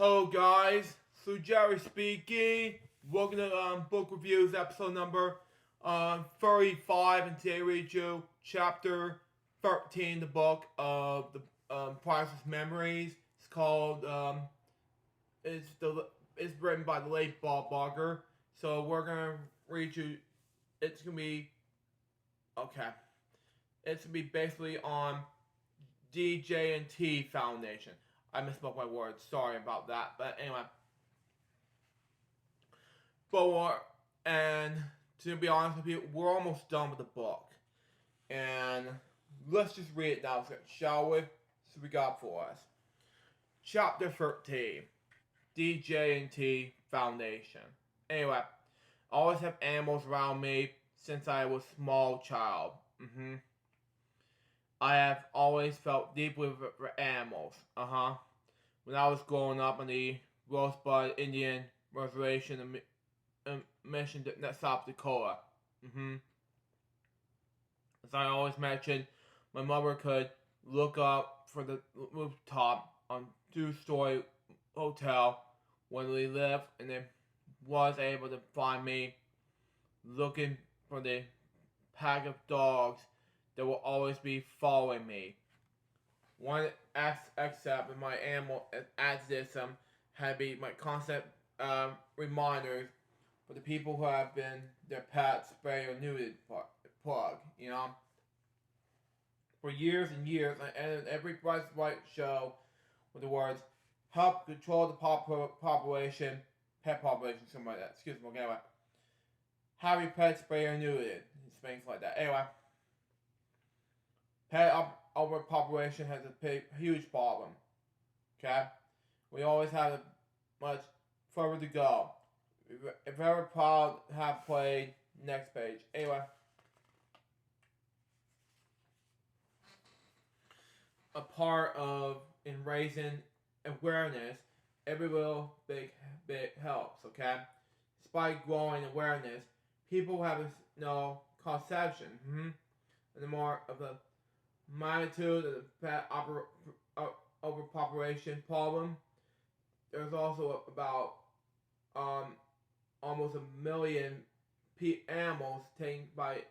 Hello guys, so Jerry speaking. Welcome to Book Reviews episode number 35, and today we read you chapter 13, the book of the Priceless Memories. It's called, it's written by the late Bob Barker. So we're going to read you, it's going to be, okay. It's going to be basically on DJ&T Foundation. I misspoke my words. Sorry about that. But anyway. And to be honest with you, we're almost done with the book. And let's just read it now, shall we? So we got for us. Chapter 13. DJ&T Foundation. Anyway, I always have animals around me since I was a small child. I have always felt deeply for animals. When I was growing up on the Rosebud Indian Reservation in Mission, South Dakota. As I always mentioned, my mother could look up for the rooftop on two-story hotel when we lived, and then was able to find me looking for the pack of dogs that will always be following me. One except in my animal activism had been my constant reminders for the people who have been their pets, spay or neutered plug, For years and years, I ended every Price Right show with the words, help control the population, pet population, something like that. Excuse me, anyway. Have your pet spay or neutered, things like that. Anyway. Pet overpopulation has a huge problem. Okay? We always have much further to go. We're very proud to have played. Next page. Anyway. A part of in raising awareness, every little bit helps, okay? Despite growing awareness, people have no conception. And the more of the magnitude of the pet overpopulation problem, there's also about almost 1 million animals taken by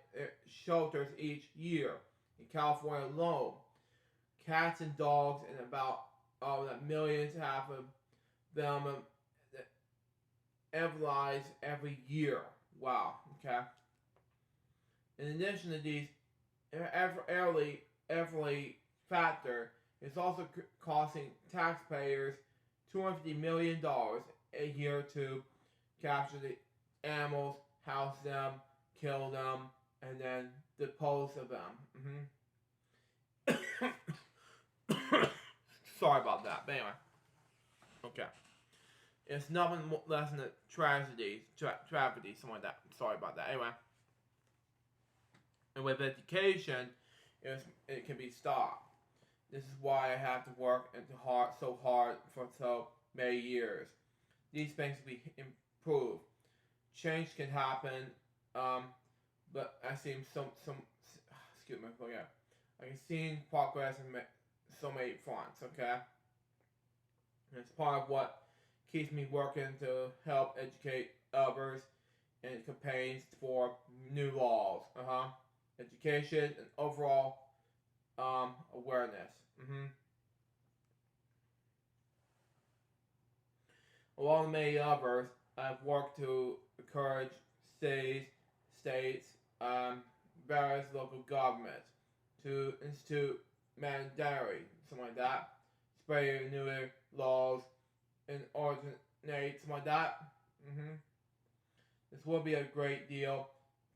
shelters each year in California alone. Cats and dogs, and about millions, half of them euthanized every year. Wow. Okay. In addition to these, every factor is also costing taxpayers $250 million a year to capture the animals, house them, kill them, and then dispose of them. Sorry about that, but anyway. Okay. It's nothing less than a tragedy, something like that. Sorry about that. Anyway. And with education, it can be stopped. This is why I have to work so hard for so many years. These things can be improved. Change can happen, but I see excuse me, yeah. I can see progress in so many fronts, okay? And it's part of what keeps me working to help educate others in campaigns for new laws, education and overall awareness. Along with many others, I've worked to encourage states, various local governments to institute mandatory, something like that, spay and neuter laws, and ordinate, something like that. This will be a great deal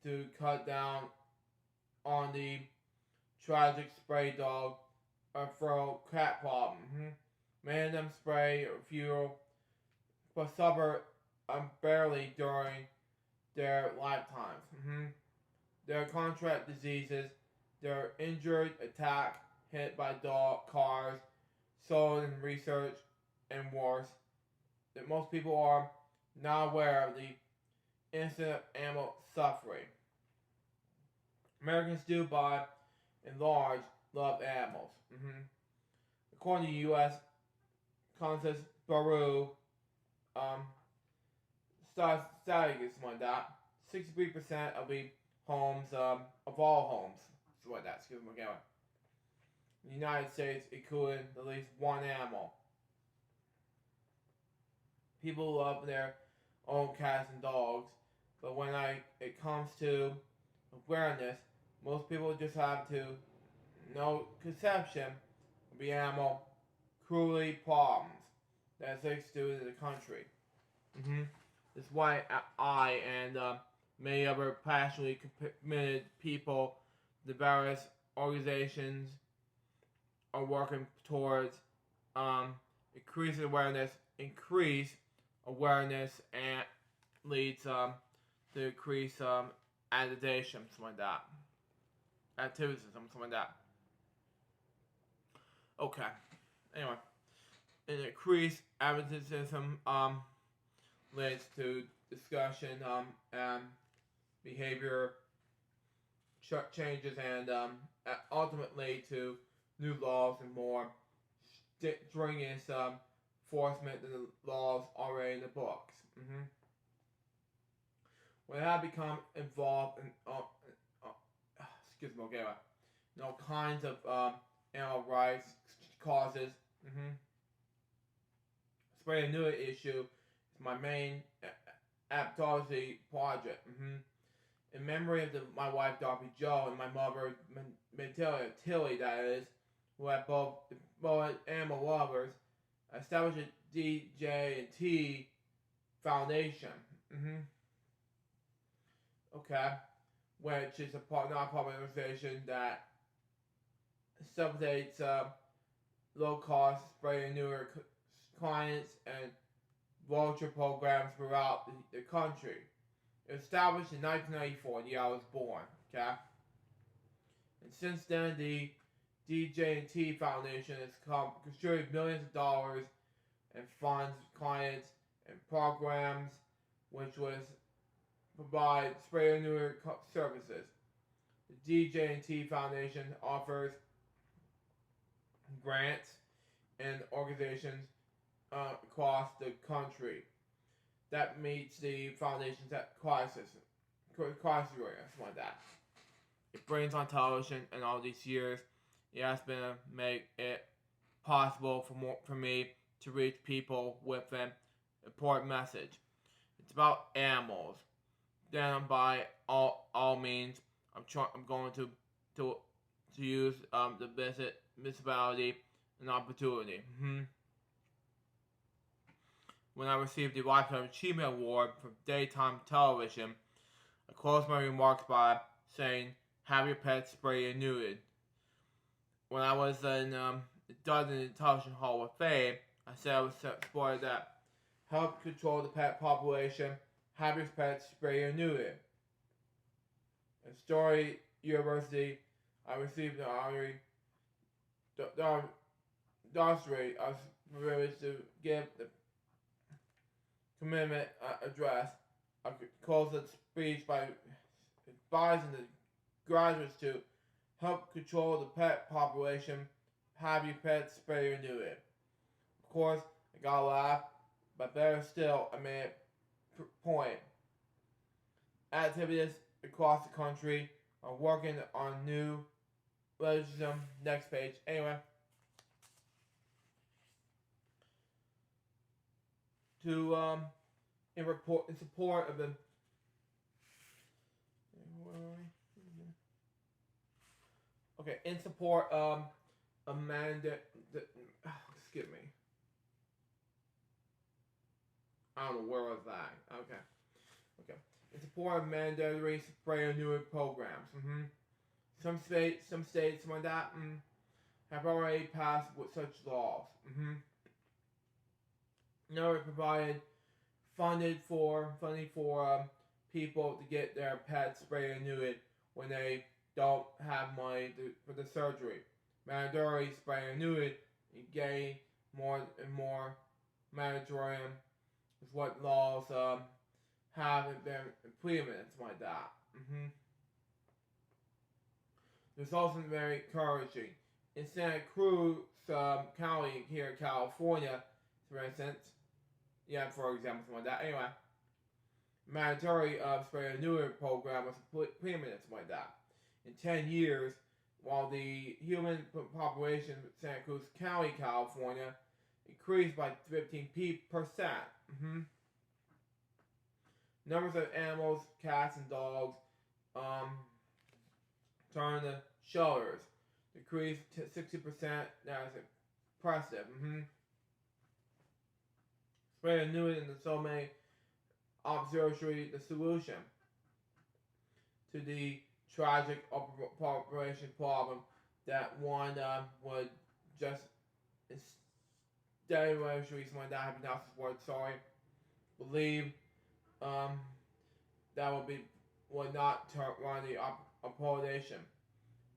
to cut down on the tragic spray dog or feral cat problem. Many of them spray or fuel, but suffer barely during their lifetimes. Their contract diseases, they're injured, attacked, hit by cars, sold in research, and worse. That most people are not aware of the incident of animal suffering. Americans do, by and large, love animals. According to U.S. Census Baru, um, statistics like that. 63% of the homes, of all homes, so like that. Excuse me, again. In the United States, including at least one animal. People love their own cats and dogs, but when it comes to awareness, most people just have to no conception of the animal cruelty problems that exists due to the country. That's why I and many other passionately committed people, the various organizations, are working towards increase awareness, and leads to increase adaptation, something like that. Activism, something like that. Okay. Anyway, an increased advocatism leads to discussion and behavior changes, and ultimately to new laws and more stringent enforcement than the laws already in the books. When I become involved in all kinds of animal rights causes, spray and neuter issue is my main advocacy project. In memory of my wife Dorothy Joe and my mother Tilly, that is, who are both animal lovers, I established a DJ&T Foundation. Okay, which is a non-profit organization that subsidies low-cost spray and neuter clients and vulture programs throughout the country. It was established in 1994, the year I was born. Okay, and since then the DJ&T Foundation has contributed millions of dollars and funds clients and programs, which was provide spray and neuter services. The DJ&T Foundation offers grants and organizations across the country that meets the foundation's crisis area, something like that. It brings on television, and all these years, it has been to make it possible for me to reach people with an important message. It's about animals. Then by all means, I'm going to use the municipality and opportunity. When I received the Lifetime Achievement Award for daytime television, I closed my remarks by saying, "Have your pets sprayed and neutered." When I was in the Dudley Television Hall of Fame, I said I was supported that help control the pet population, have your pets sprayed and neutered. At Story University, I received an honorary doctorate. I was privileged to give the commitment address. I could close the speech by advising the graduates to help control the pet population, have your pets spayed or neutered. Of course, I got a laugh, but better still, I made a point. Activists across the country are working on new legislation. Next page. Anyway, in support of the in support of Amanda. Excuse me. I don't know where was that. Okay. In support of mandatory spray and neuter programs. Some states, like that, have already passed with such laws. It provided funding for people to get their pets sprayed and neutered when they don't have money for the surgery. Mandatory spray and neutered and getting more and more mandatory is what laws haven't been implemented, like that. There's also very encouraging. In Santa Cruz County here in California, for instance. Yeah, for example, something like that. Anyway, mandatory spray and neuter program was permanent, something like that. In 10 years, while the human population of Santa Cruz County, California, increased by 15%. Numbers of animals, cats, and dogs turned to shelters. Decreased to 60%. That is impressive. Spray and neuter in so many observatory the solution to the tragic population problem that one would just instead of reason like that have announced this word sorry believe that would not run the population.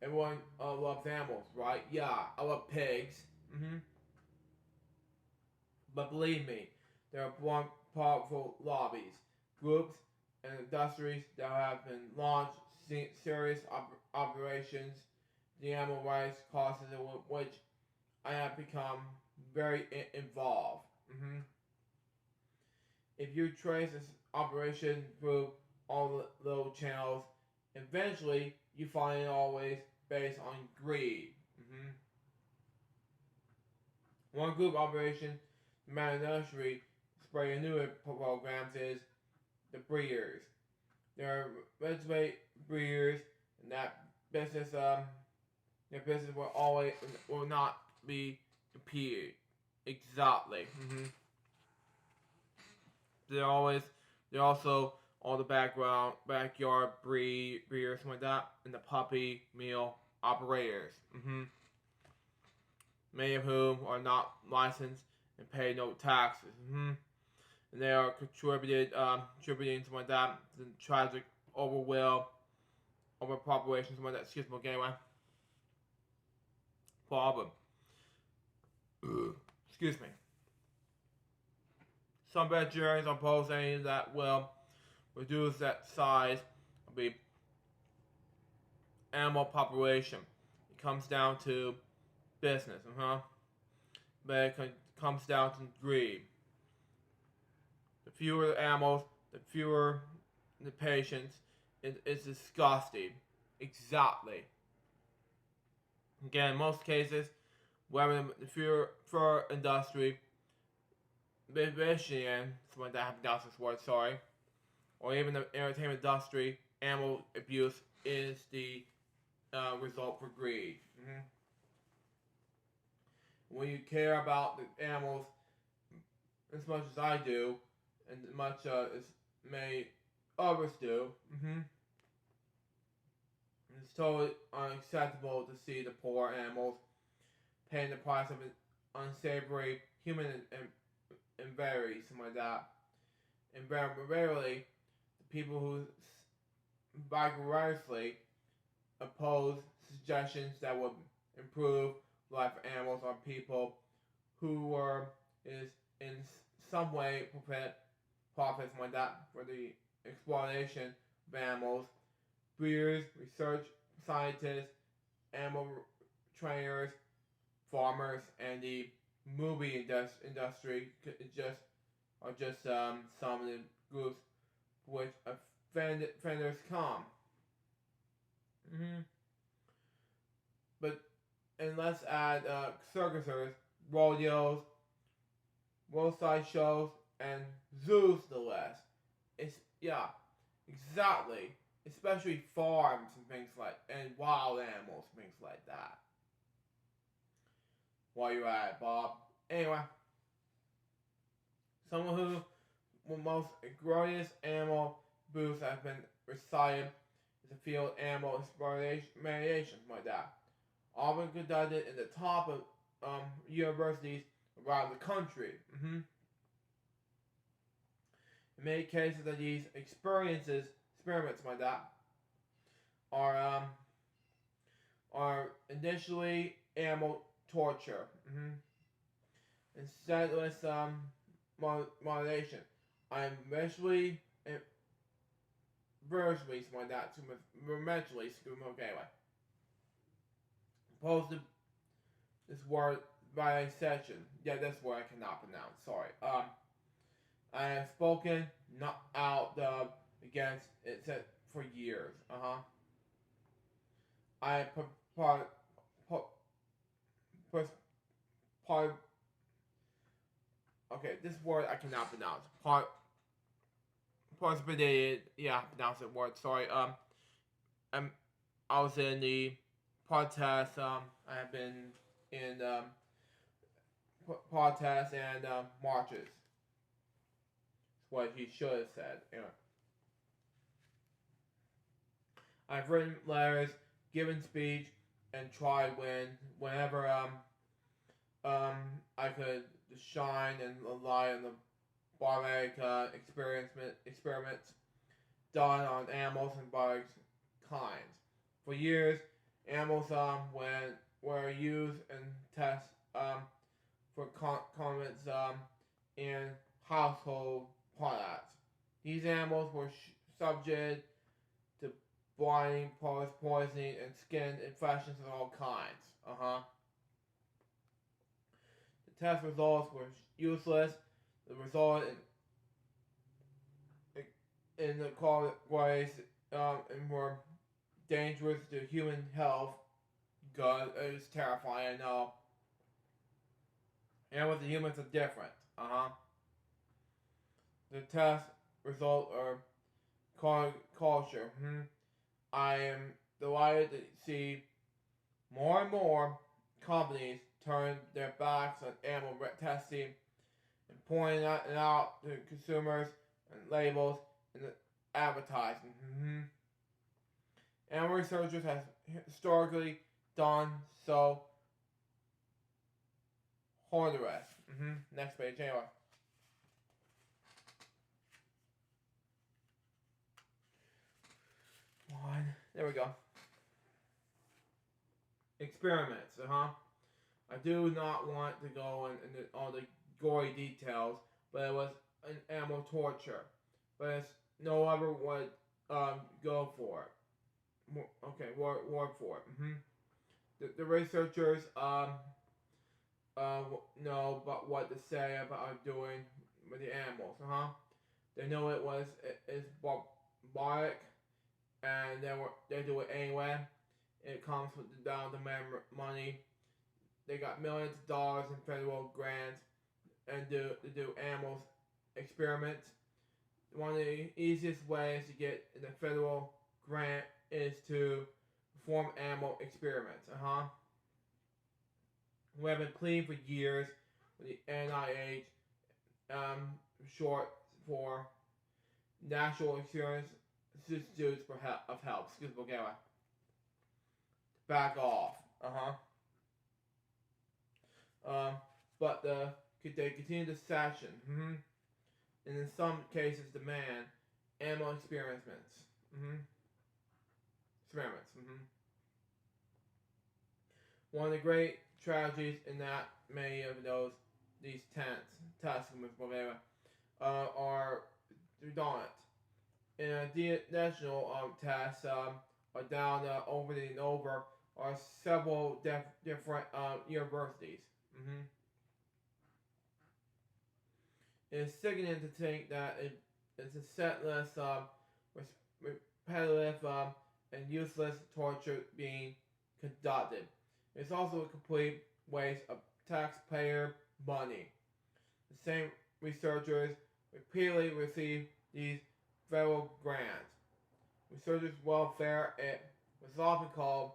Everyone loves animals, right? Yeah, I love pigs. But believe me, there are powerful lobbies, groups, and industries that have been launched serious operations, the animal rights causes in which I have become very involved. If you trace this operation through all the little channels, eventually you find it always based on greed. One group operation, the nursery spray and neuter programs is the breeders. There are registered breeders, and that business, their business will not be impeded. Exactly. They're also all the backyard breeders, something like that, and the puppy mill operators. Many of whom are not licensed and pay no taxes. And they are contributing something like that to the tragic overpopulation, something like that. Excuse me, anyway. Problem. Excuse me. Some vegetarians are proposing that will reduce that size of the animal population. It comes down to business, but it comes down to greed. The fewer the animals, the fewer the patients. It's disgusting. Exactly. Again, in most cases, whether the fur industry, Michigan, something like that, I haven't pronounced this word, sorry, or even the entertainment industry, animal abuse is the result for greed. When you care about the animals as much as I do, and as much as many others do, it's totally unacceptable to see the poor animals paying the price of an unsavory human and very something like that. And very rarely, the people who vigorously oppose suggestions that would improve life for animals are people who is in some way profits like that for the exploitation of animals. Breeders, research scientists, animal trainers, farmers, and the movie industry are just some of the groups which offenders come. And let's add circuses, rodeos, roadside shows, and zoos to the list. Exactly. Especially farms and things and wild animals, things like that. While you're at it, Bob. Anyway, someone who the most glorious animal booths have been recited is the field animal exploration, like that. Often conducted in the top of universities around the country. In many cases of these experiments like that, are initially animal torture. And senseless moderation. I'm eventually virtually something like that to mentally screw them okay. Opposed to this word by exception. Yeah, that's word I cannot pronounce. Sorry. I have spoken not out against it said for years. I part part. Okay, this word I cannot pronounce. Participated. Yeah, pronounce it word. Sorry. I was in the podcast. I have been in podcasts and marches. That's what he should have said. Anyway. I've written letters, given speech, and tried whenever I could shine and rely on the barbaric experiments done on animals and barbaric kinds. For years, animals were used in tests for comments in household products. These animals were subject to blinding, poisoning, and skin infections of all kinds. The test results were useless. The result in the ways and were dangerous to human health. God, it was terrifying. I know. And with the humans are different. The test result are culture. I am delighted to see more and more companies turn their backs on animal testing and pointing it out to consumers and labels and advertising. Animal researchers have historically done so. Honduras. Next page, anyway. There we go. Experiments, I do not want to go into all the gory details, but it was an animal torture. But it's no other would go for it. Okay, word for it. The researchers know about what to say about doing with the animals. They know it's barbaric, and they do it anyway. It comes down to money. They got millions of dollars in federal grants and to do animals experiments. One of the easiest ways to get the federal grant is to perform animal experiments. We have been pleading for years with the NIH, short for National Insurance Institutes of Health. Excuse me, okay, back off. But they continue to sanction, and in some cases demand animal experiments. One of the great tragedies in that many of these tests are redundant. In a national tests are down over and over are several different universities. It's sickening to think that it's a senseless, repetitive, and useless torture being conducted. It's also a complete waste of taxpayer money. The same researchers repeatedly receive these federal grants. Researchers' welfare was often called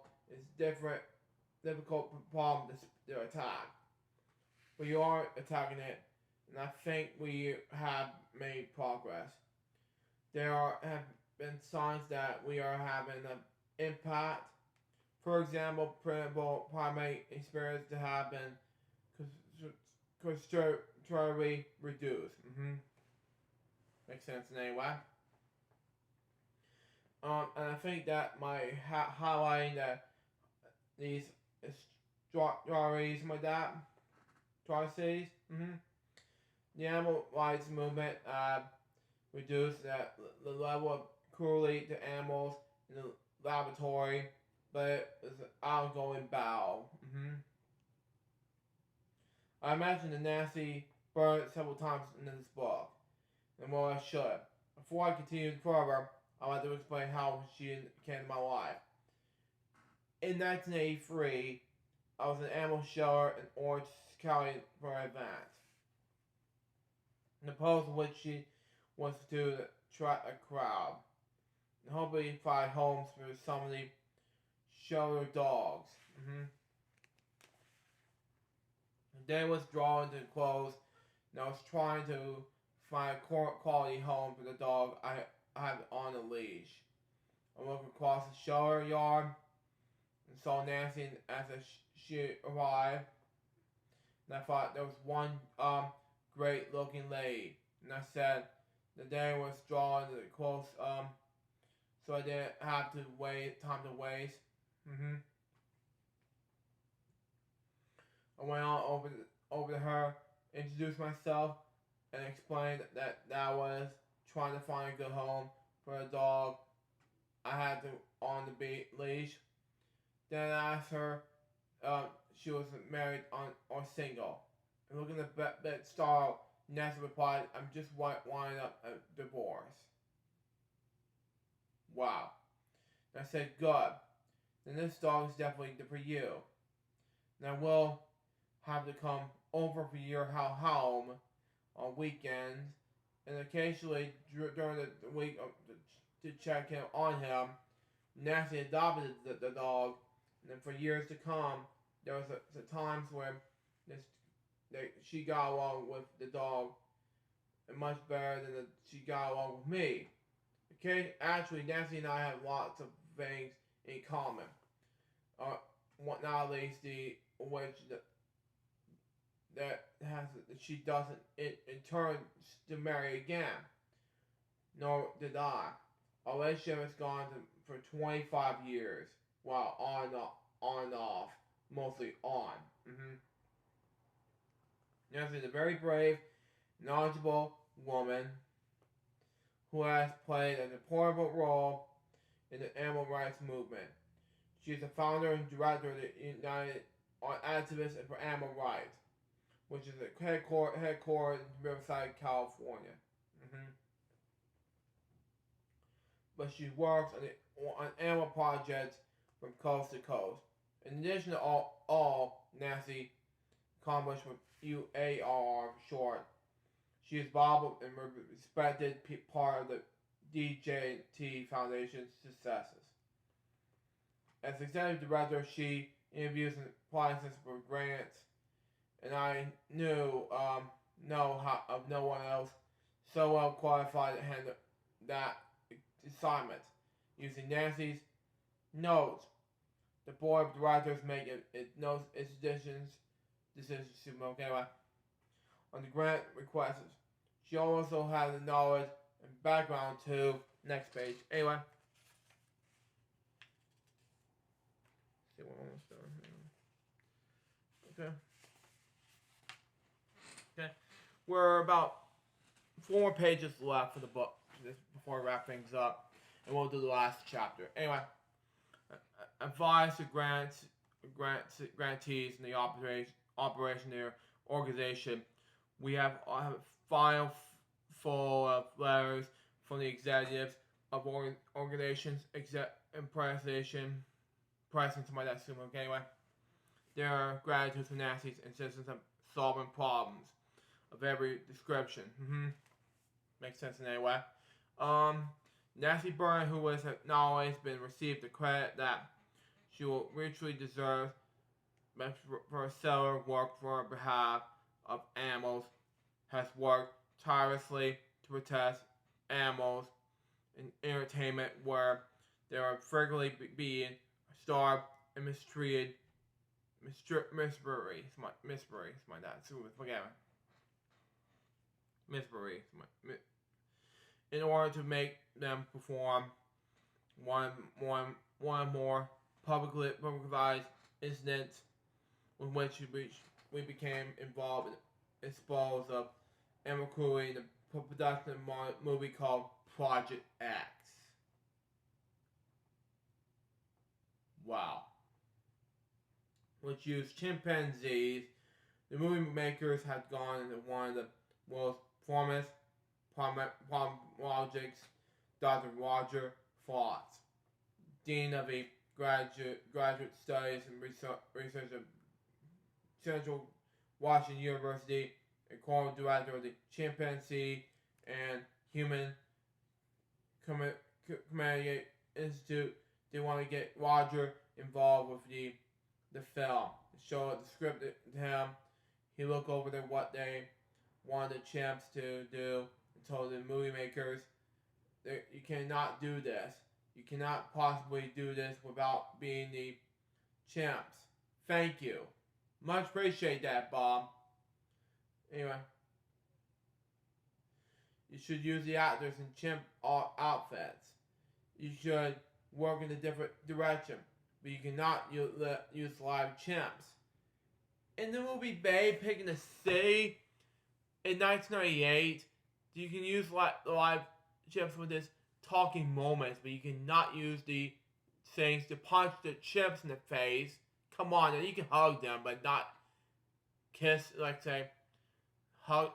difficult problem to attack. We are attacking it, and I think we have made progress. There have been signs that we are having an impact. For example, printable primate experience to have been considerably reduced. Makes sense in any way. And I think that my highlighting that these stories like that, atrocities, the animal rights movement reduced the level of cruelty to animals in the laboratory, but it's an ongoing battle. I mentioned the nasty bird several times in this book, and more I should. Before I continue further, I want to explain how she came to my life. In 1983, I was an animal shelter in Orange County for an event. The purpose of which she was to attract a crowd and hopefully find homes for some of the shelter dogs. The day was drawing to a close, and I was trying to find a quality home for the dog I had on a leash. I looked across the shelter yard and saw Nancy as she arrived, and I thought there was one great looking lady, and I said the day was drawing to a close, so I didn't have to time to waste. I went on over to her, introduced myself, and explained that I was trying to find a good home for a dog I had on the leash. Then I asked her she was married or single. And looking at that star, Nancy replied, "I'm just winding up a divorce." Wow. And I said, "Good. Then this dog is definitely for you. And I will have to come over for your home on weekends, and occasionally during the week to check in on him." Nancy adopted the dog, and then for years to come, there was the times where she got along with the dog much better than she got along with me. Okay, actually, Nancy and I have lots of things in common. Not least the which that she doesn't in turn to marry again. Nor did I. Our relationship has gone for 25 years, while on and off, mostly on. Nancy is a very brave, knowledgeable woman who has played an important role in the animal rights movement. She is the founder and director of the United Activists for Animal Rights, which is headquartered in Riverside, California. But she works on animal projects from coast to coast. In addition to all Nancy accomplished with UAR short, she is involved and respected part of the DJT Foundation's successes. As executive director, she interviews and applies for grants, and I know of no one else so well qualified to handle that assignment. Using Nancy's notes, the board of directors make its decisions on the grant requests. She also has the knowledge and background to next page. Anyway. See, we're almost done here. Okay. We're about 4 pages left for the book before we wrap things up, and we'll do the last chapter. Anyway, advise the grantees in the operation their organization. We have a file full of letters from the executives of organizations, and presentation, something like that. Anyway, there are gratitude for Nancy's insistence of solving problems of every description. Makes sense in any way. Nancy Byrne, who has not always been received the credit that she will richly deserve for her stellar work for behalf of animals, has worked tirelessly to protect animals in entertainment where they are frequently being starved and mistreated. Misbury, my dad. Misbury, in order to make them perform one more publicized incidents in which we became involved and exposed of animal cruelty in the production of a movie called Project X. Wow. Which used chimpanzees The movie makers had gone into one of the world's foremost pomologists, Dr. Roger Frost, Dean of the Graduate Studies and Research at Central Washington University, and co-director of the Chimpanzee and Human Community Institute. They want to get Roger involved with the film. Show the script to him. He looked over what they wanted the chimps to do and told the movie makers, you cannot do this. You cannot possibly do this without being the chimps. Thank you. Much appreciate that, Bob. Anyway. You should use the actors in chimp outfits. You should work in a different direction. But you cannot use live chimps. In the movie Babe, Pig in the City, in 1998, you can use live chimps with this talking moments, but you cannot use the things to punch the chimps in the face. Come on, you can hug them, but not kiss, let's say, punch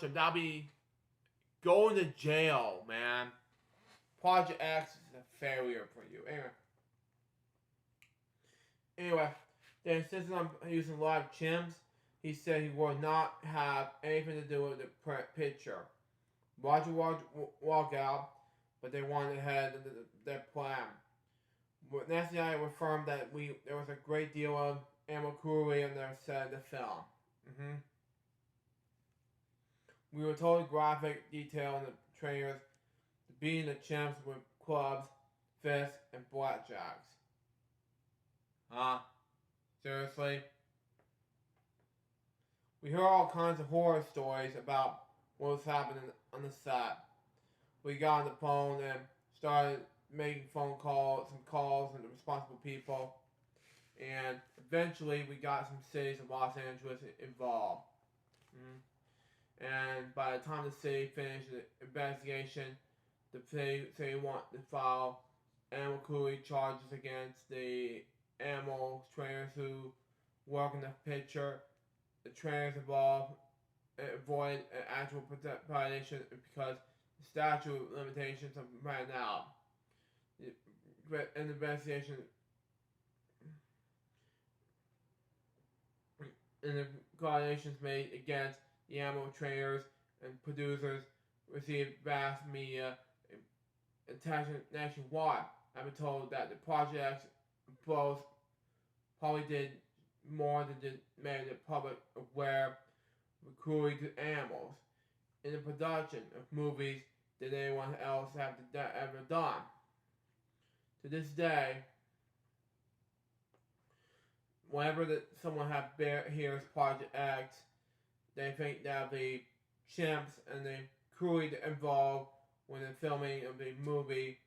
them. That'll be going to jail, man. Project X is a failure for you. Anyway, they insisted on using live chimps. He said he would not have anything to do with the picture. Roger walked out, but they wanted ahead of their plan. Nancy and I affirmed that there was a great deal of animal cruelty on their set of the film. We were told graphic detail in the trailers, beating the chimps with clubs, fists, and blackjacks. Huh? Seriously? We heard all kinds of horror stories about what was happening on the set. We got on the phone and started making some calls with the responsible people. And eventually we got some cities of Los Angeles involved. And by the time the city finished the investigation, the city wanted to file animal cruelty charges against the animal trainers who work in the picture. The trainers involved avoid an actual violation because the statute of limitations have ran out. An investigation and the violations made against the animal trainers and producers received vast media attention nationwide. I've been told that the projects both probably did more than made the public aware of cruelty to animals in the production of movies than anyone else have ever done. To this day, whenever someone hears Project X, they think that the chimps and the cruelty involved when the filming of the movie,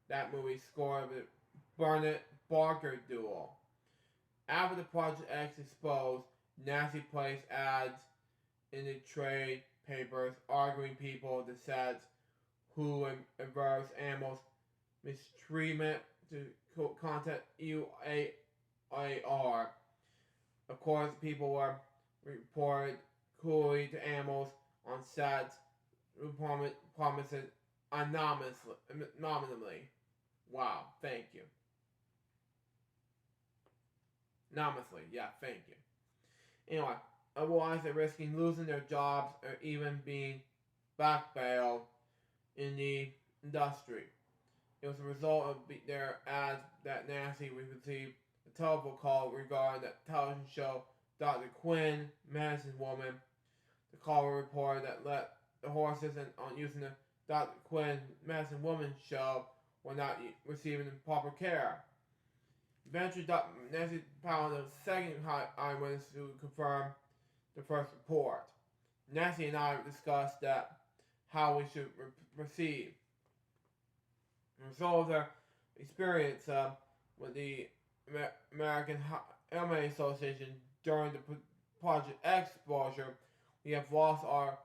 that movie score of the Burnett Barker duel. After the Project X exposed, Nancy placed ads in the trade papers arguing people the sets who involves animals mistreatment to contact UAR. Of course, people were reported cruelty to animals on sets promised anonymously. Wow, thank you. Anonymously, yeah, thank you. Anyway, otherwise they're risking losing their jobs or even being blackmailed in the industry. It was a result of their ads that Nancy received a telephone call regarding the television show Dr. Quinn, Medicine Woman. The caller reported that the horses on using the Dr. Quinn, Medicine Woman show were not receiving proper care. Eventually, Nancy found a second eyewitness to confirm the first report. Nancy and I discussed how we should proceed. As a result of their experience with the American Anime Association during the Project X exposure, we have lost our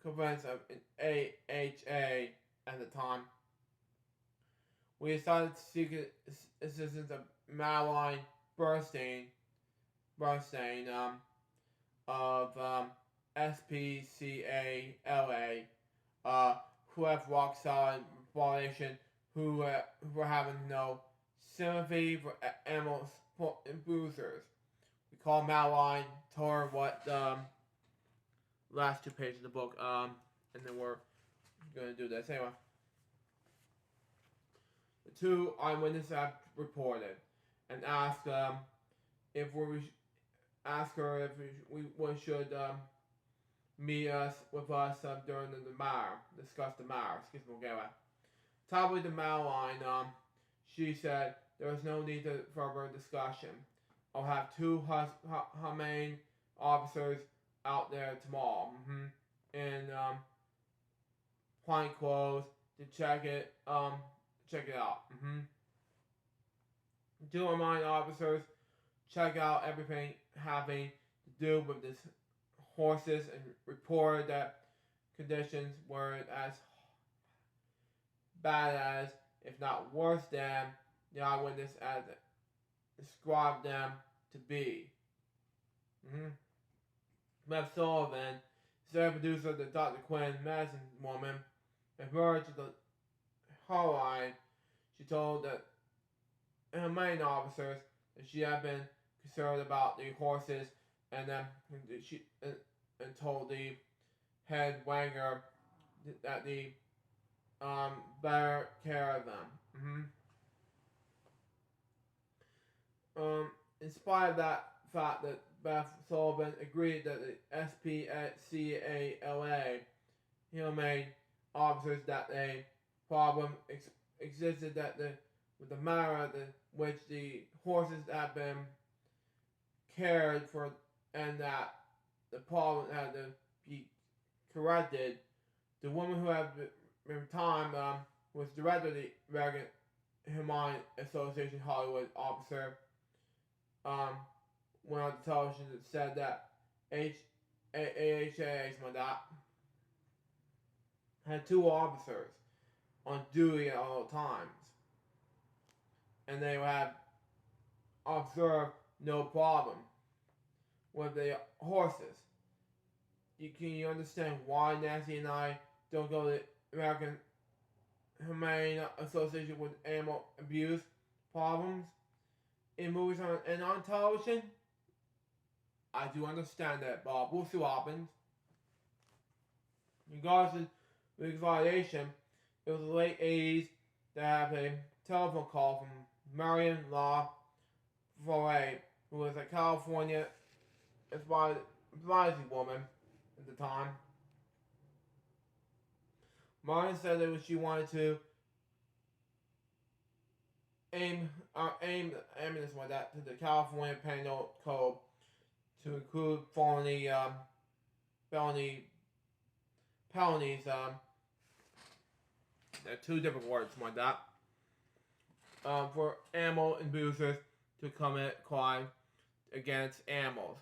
confidence in AHA at the time. We decided to seek assistance of Madeline Bernstein of SPCALA, who have rock solid foundation, who were having no sympathy for animal abusers. We call Madeline, told her what last 2 pages of the book, and then we're gonna do this anyway. The 2 eyewitnesses have reported and asked if we ask her if we should meet with us during the matter, discuss the matter. Excuse me, okay. Top of the Madeline, she said there was no need to further discussion. I'll have 2 humane officers out there tomorrow, in plain clothes to check it out. 2 humane officers check out everything having to do with this horses and reported that conditions were as bad as, if not worse than, the eyewitness had described them to be. Bev Sullivan, executive producer of the Dr. Quinn medicine woman, emerged to the hotline. She told that her main officers that she had been concerned about the horses, and she told the head wanger that the better care of them. In spite of that fact that Beth Sullivan agreed that the SPCALA humane officers that a problem existed with the manner which the horses had been cared for, and that the problem had to be corrected. The woman who had been time was director of the American Humane Association Hollywood officer. Went on the television that said that AHA, my dad, had 2 officers on duty at all times, and they had observed no problem with the horses. Can you understand why Nancy and I don't go to the American Humane Association with animal abuse problems in movies and on television? I do understand that, Bob. We'll see what happens. In regards to legalization, it was the late 80s that I have a telephone call from Marion Law Foray, who was a California advisory woman at the time. Marion said that she wanted to aim this like that to the California Penal Code to include felonies. There are 2 different words like that. For animal abusers to commit crime against animals,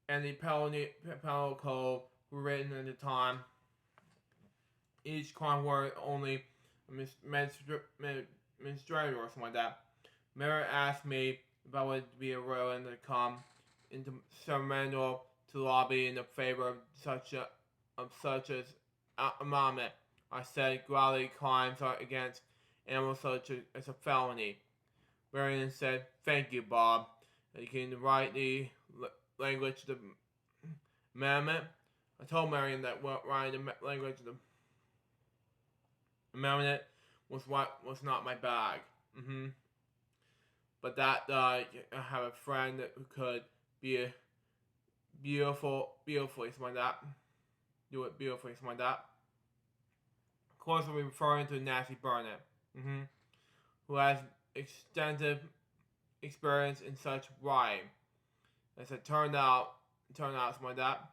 and the penal code were written at the time. Each crime word only administrator or something like that. Mary asked me if I would be willing to come into Sacramento to lobby in the favor of such as amendment. I said gladly crimes are against animals such as a felony. Marion said, "Thank you, Bob. You can write the language of the amendment." I told Marion that writing the language of the amendment was not my bag. But that I have a friend who could be a beautifully something like that. Do it beautifully something like that. Of course, we're referring to Nancy Burnett, who has extensive experience in such writing. As it turned out something like that.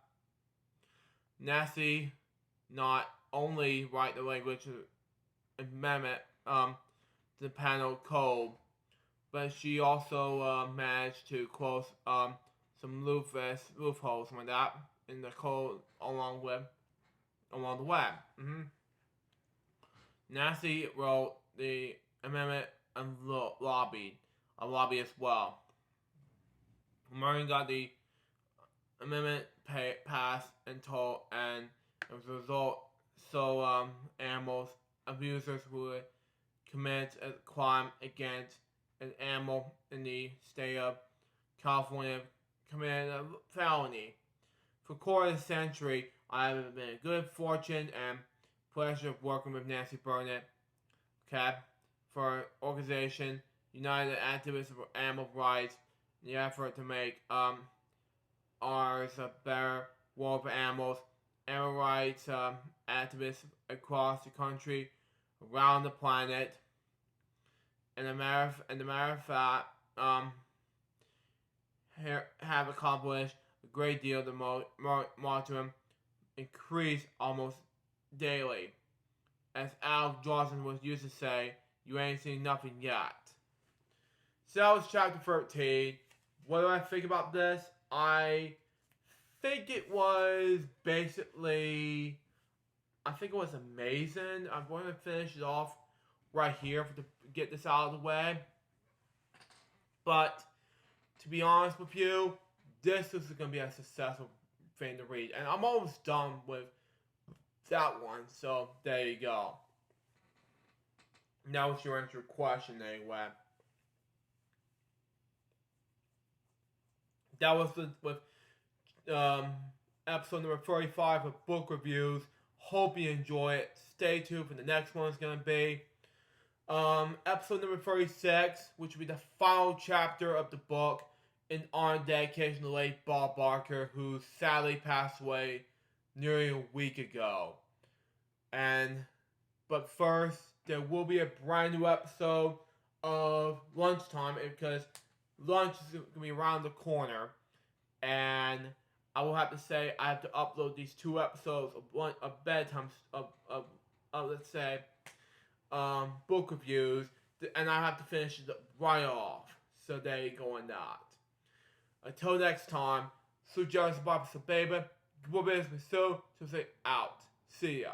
Nancy not only write the language amendment, the panel code, but she also managed to close some loopholes like that in the code along the web. Nancy wrote the amendment and lobbied as well. American got the amendment passed and as a result, so animals, abusers who commit a crime against an animal in the state of California committed a felony. For a quarter of a century, I have been a good fortune and pleasure of working with Nancy Burnett, for organization United Activists for Animal Rights, in the effort to make ours a better world for animals. Animal rights activists across the country, around the planet, and a matter of fact, have accomplished a great deal. The martyrdom increase almost daily. As Al Johnson was used to say, you ain't seen nothing yet. So that was chapter 13. What do I think about this? I think it was basically, I think it was amazing. I'm going to finish it off right here to get this out of the way. But to be honest with you, this is going to be a successful thing to read. And I'm almost done with that one. So there you go. Now it's your answer question anyway. That was with episode number 35 of book reviews. Hope you enjoy it. Stay tuned for the next one. It's going to be episode number 36, which will be the final chapter of the book in honor dedication to the late Bob Barker, who sadly passed away nearly a week ago. But first, there will be a brand new episode of Lunchtime, because lunch is going to be around the corner, and I will have to say I have to upload these 2 episodes of bedtime of let's say book reviews, and I have to finish it right off. So there you go on that. Until next time, so Johnson Bob, so baby, good business, so say out. See ya.